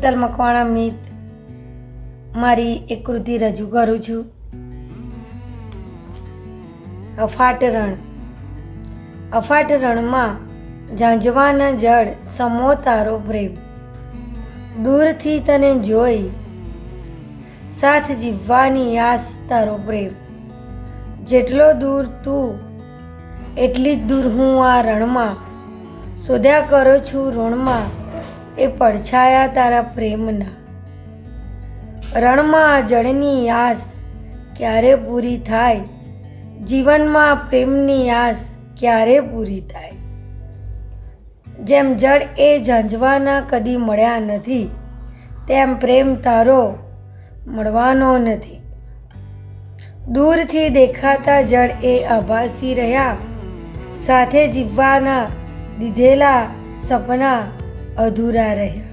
મિત્તલ મકવાણા મિત મારી એક કૃતિ રજૂ કરું છું. અફાટ રણ. અફાટ રણમાં ઝાંઝવાના જળ સમો તારો પ્રેમ. દૂરથી તને જોઈ સાથ જીવવાની આસ તારો પ્રેમ. જેટલો દૂર તું એટલી જ દૂર હું આ રણમાં શોધ્યા કરું છું ઋણમાં એ પડછાયા તારા પ્રેમના. રણમાં જળની આસ ક્યારે પૂરી થાય, જીવનમાં પ્રેમની આસ ક્યારે પૂરી થાય. જેમ જળ એ ઝાંઝવાના કદી મળ્યા નથી, તેમ પ્રેમ તારો મળવાનો નથી. દૂરથી દેખાતા જળ એ આભાસી રહ્યા, સાથે જીવવાના દીધેલા સપના અધૂરા રહ્યા.